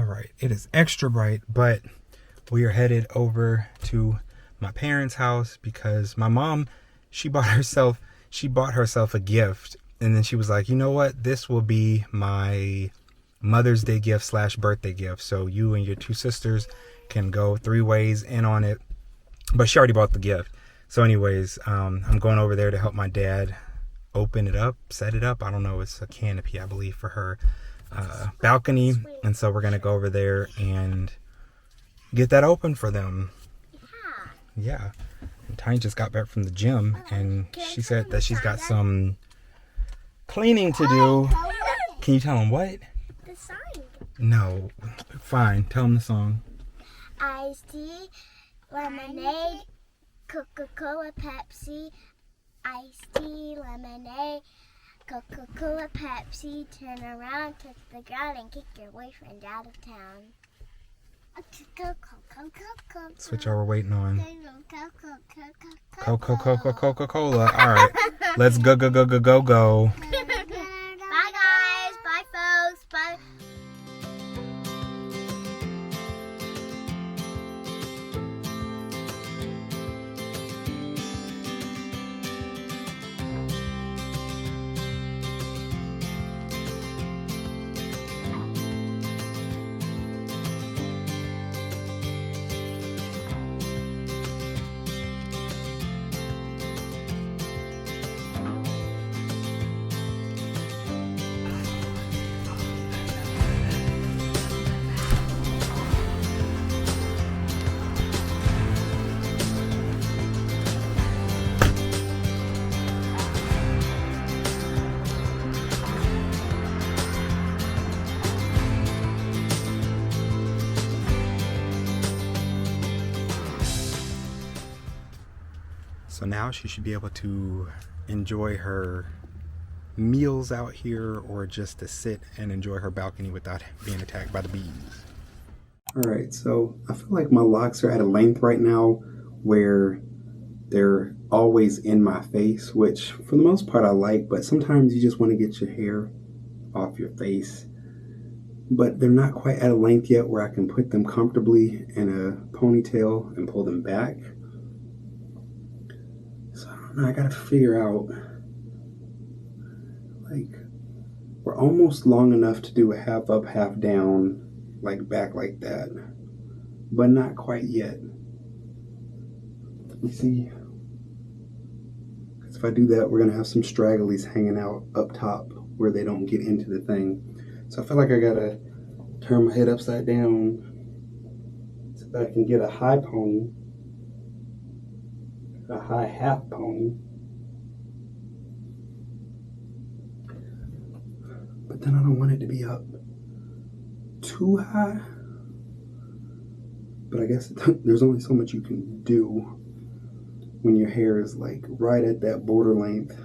right, it is extra bright, but we are headed over to my parents' house because my mom, she bought herself a gift, and then she was like, you know what, this will be my Mother's Day gift / birthday gift, so you and your 2 sisters can go 3 ways in on it. But she already bought the gift. So anyways, I'm going over there to help my dad open it up, set it up. I don't know, it's a canopy, I believe, for her balcony. And so we're gonna go over there and get that open for them. Yeah. And Tiny just got back from the gym, and she said that she's got some cleaning to do. Can you tell them what? The sign. No. Fine. Tell them the song. Iced tea, lemonade, Coca-Cola, Pepsi. Iced tea, lemonade, Coca-Cola, Pepsi. Turn around, touch the ground, and kick your boyfriend out of town. That's what y'all were waiting on. Coca-Cola. All right. Let's go. Bye, guys. Bye, folks. Bye. So now she should be able to enjoy her meals out here, or just to sit and enjoy her balcony without being attacked by the bees. All right, so I feel like my locks are at a length right now where they're always in my face, which for the most part I like, but sometimes you just want to get your hair off your face. But they're not quite at a length yet where I can put them comfortably in a ponytail and pull them back. So I don't know, I gotta figure out, like, we're almost long enough to do a half up, half down, like back like that, but not quite yet. Let me see. Because if I do that, we're gonna have some stragglies hanging out up top where they don't get into the thing. So I feel like I gotta turn my head upside down so that I can get a high pony, a high half pony. But then I don't want it to be up too high. But I guess there's only so much you can do when your hair is like right at that border length.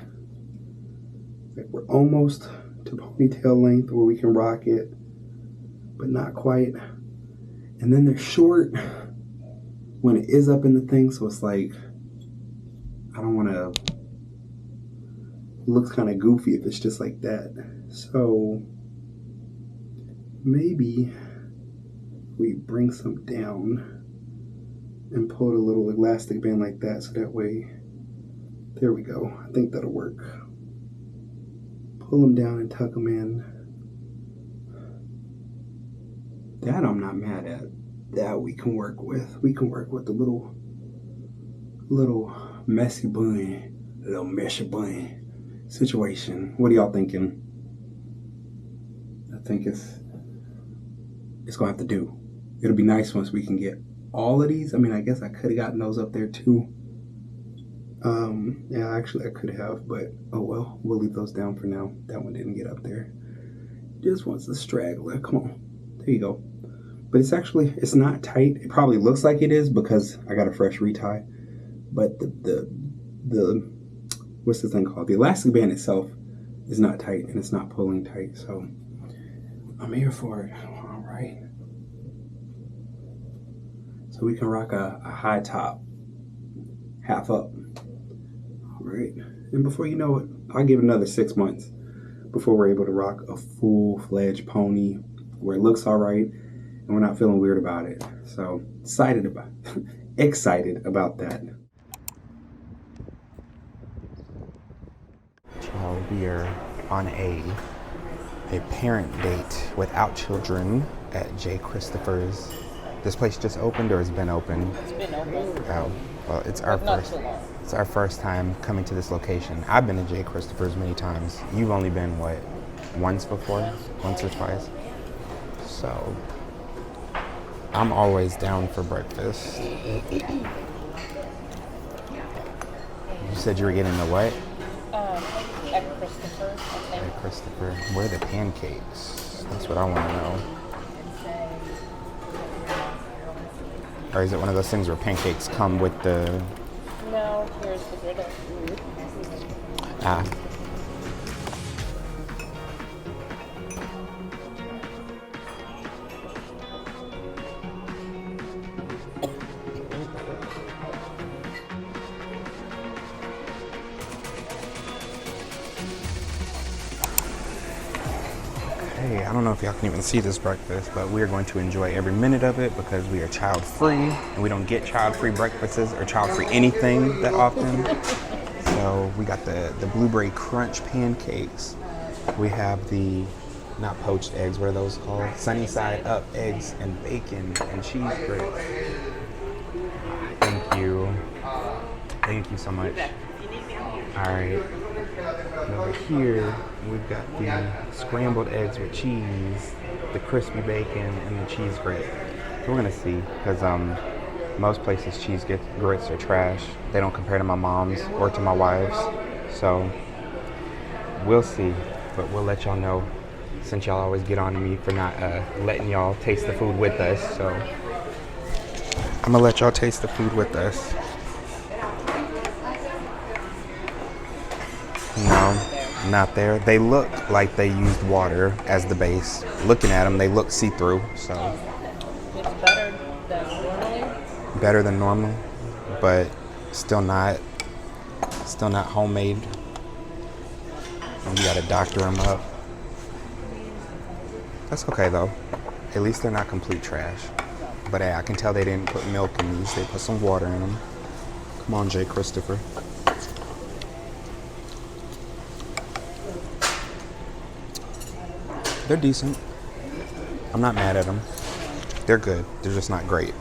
Like we're almost to ponytail length where we can rock it, but not quite. And then they're short when it is up in the thing, so it's like, I don't want to, it looks kind of goofy if it's just like that. So maybe we bring some down and pull a little elastic band like that, so that way, there we go. I think that'll work. Pull them down and tuck them in. That I'm not mad at. That we can work with. We can work with the little messy bun, little meshy bun situation. What are y'all thinking? I think it's gonna have to do. It'll be nice once we can get all of these. I mean, I guess I could have gotten those up there too. Yeah, actually I could have, but oh well, we'll leave those down for now. That one didn't get up there. Just wants the straggler. Come on, there you go. But it's not tight. It probably looks like it is because I got a fresh retie. But the what's this thing called? The elastic band itself is not tight, and it's not pulling tight. So I'm here for it. All right. So we can rock a high top, half up. All right. And before you know it, I'll give it another 6 months before we're able to rock a full-fledged pony where it looks all right. and we're not feeling weird about it. So excited about excited about that. So we are on a parent date without children at J. Christopher's. This place just opened or has been open? It's been open. Oh, well, it's our Not first. too long. It's our first time coming to this location. I've been to J. Christopher's many times. You've only been what, once before? Once or twice? So I'm always down for breakfast. You said you were getting the what? At Christopher, I think. Hey, Christopher, where are the pancakes? That's what I want to know. Or is it one of those things where pancakes come with the... No, here's the griddle. Ah. Hey, I don't know if y'all can even see this breakfast, but we are going to enjoy every minute of it because we are child-free, and we don't get child-free breakfasts or child-free anything that often. So we got the blueberry crunch pancakes. We have the, not poached eggs, what are those called? Sunny side up eggs and bacon and cheese grits. Thank you. Thank you so much. All right. And over here, we've got the scrambled eggs with cheese, the crispy bacon, and the cheese grit. We're gonna see, because most places cheese grits are trash. They don't compare to my mom's or to my wife's. So we'll see, but we'll let y'all know, since y'all always get on to me for not letting y'all taste the food with us. So I'm gonna let y'all taste the food with us. No, not there. They look like they used water as the base. Looking at them, they look see-through, so. It's better than normally. Better than normal, but still not homemade. And we gotta doctor them up. That's okay though. At least they're not complete trash. But hey, I can tell they didn't put milk in these. They put some water in them. Come on, J. Christopher. They're decent. I'm not mad at them. They're good. They're just not great.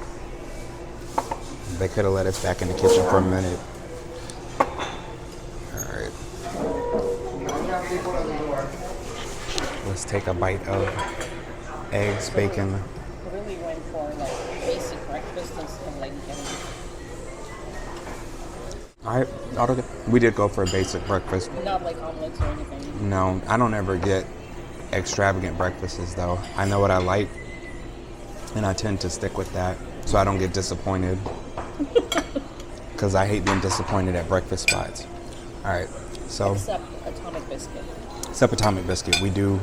They could have let us back in the kitchen for a minute. All right. Let's take a bite of eggs, bacon. I really went for like basic breakfast instead of like getting. We did go for a basic breakfast. Not like omelets or anything. No, I don't ever get extravagant breakfasts though. I know what I like, and I tend to stick with that, so I don't get disappointed. Because I hate being disappointed at breakfast spots. All right, so Except Atomic Biscuit. except Atomic Biscuit, we do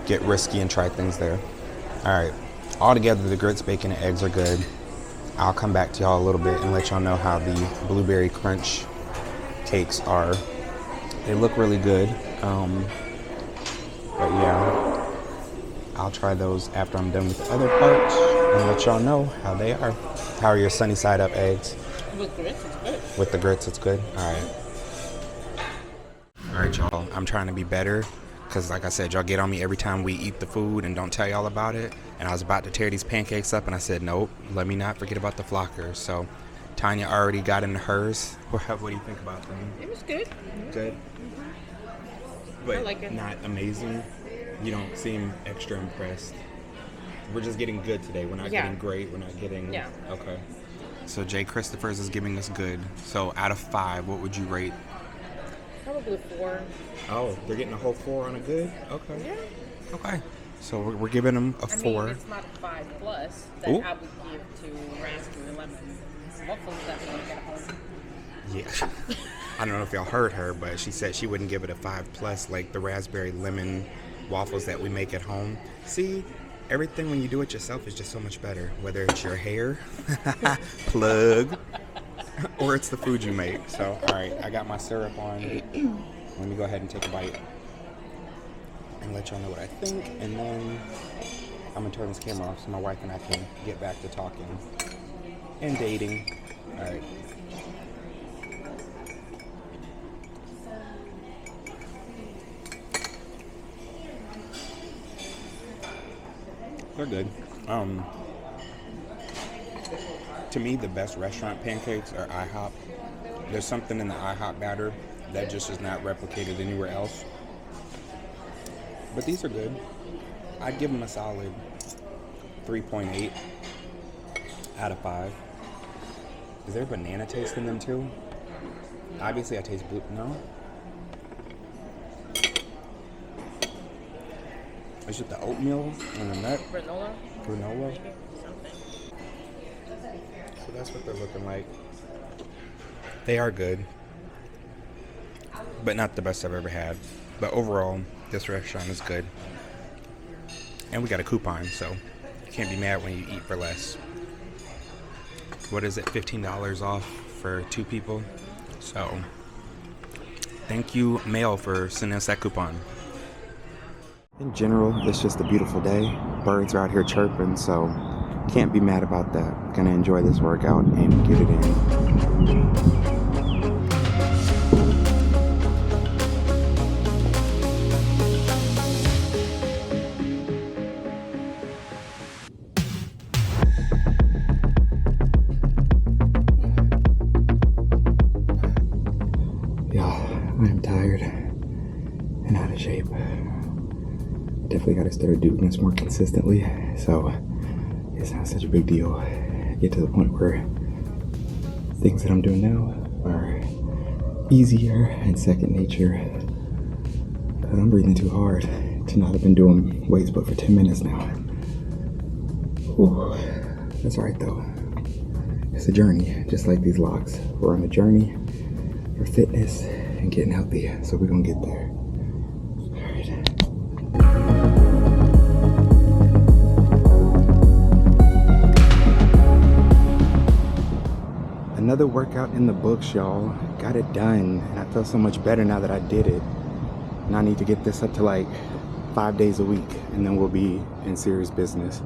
get risky and try things there. All right, all together, the grits, bacon, and eggs are good. I'll come back to y'all a little bit and let y'all know how the blueberry crunch cakes are. They look really good. But yeah, I'll try those after I'm done with the other parts and let y'all know how they are. How are your sunny side up eggs? With grits, it's good. With the grits, it's good? All right. All right, y'all. I'm trying to be better because, like I said, y'all get on me every time we eat the food and don't tell y'all about it. And I was about to tear these pancakes up, and I said, nope, let me not forget about the FLocers. So Tanya already got into hers. What do you think about them? It was good. Good. But I like it. not amazing. You don't seem extra impressed. We're just getting good today. We're not getting great. We're not getting... Yeah. Okay. So J. Christopher's is giving us good. So out of 5, what would you rate? Probably 4. Oh, they're getting a whole 4 on a good? Okay. Yeah. Okay. So we're giving them a 4. I mean, it's not 5 plus that Ooh. I would give to raspberry lemon. Waffles that we don't get at home. Yeah. I don't know if y'all heard her, but she said she wouldn't give it a 5 plus like the raspberry lemon waffles that we make at home. See, everything when you do it yourself is just so much better. Whether it's your hair, plug, or it's the food you make. So, all right, I got my syrup on. Let me go ahead and take a bite and let y'all know what I think. And then I'm gonna turn this camera off so my wife and I can get back to talking and dating. All right. They're good. To me, the best restaurant pancakes are IHOP. There's something in the IHOP batter that just is not replicated anywhere else. But these are good. I'd give them a solid 3.8 out of 5. Is there banana taste in them too? Obviously I taste blue. No? It's just the oatmeal and the nut. Granola? Granola. Maybe? Something. So that's what they're looking like. They are good, but not the best I've ever had. But overall, this restaurant is good. And we got a coupon, so you can't be mad when you eat for less. What is it, $15 off for 2 people? So, thank you, Mail, for sending us that coupon. In general, it's just a beautiful day. Birds are out here chirping, so can't be mad about that. Gonna enjoy this workout and get it in. I'm tired and out of shape. Definitely got to start doing this more consistently, so it's not such a big deal. Get to the point where things that I'm doing now are easier and second nature. Because I'm breathing too hard to not have been doing weights but for 10 minutes now. Whew. That's alright though. It's a journey, just like these Locs. We're on a journey for fitness and getting healthy, so we're gonna get there. Alright. Another workout in the books, y'all. Got it done, and I feel so much better now that I did it. Now I need to get this up to like 5 days a week, and then we'll be in serious business.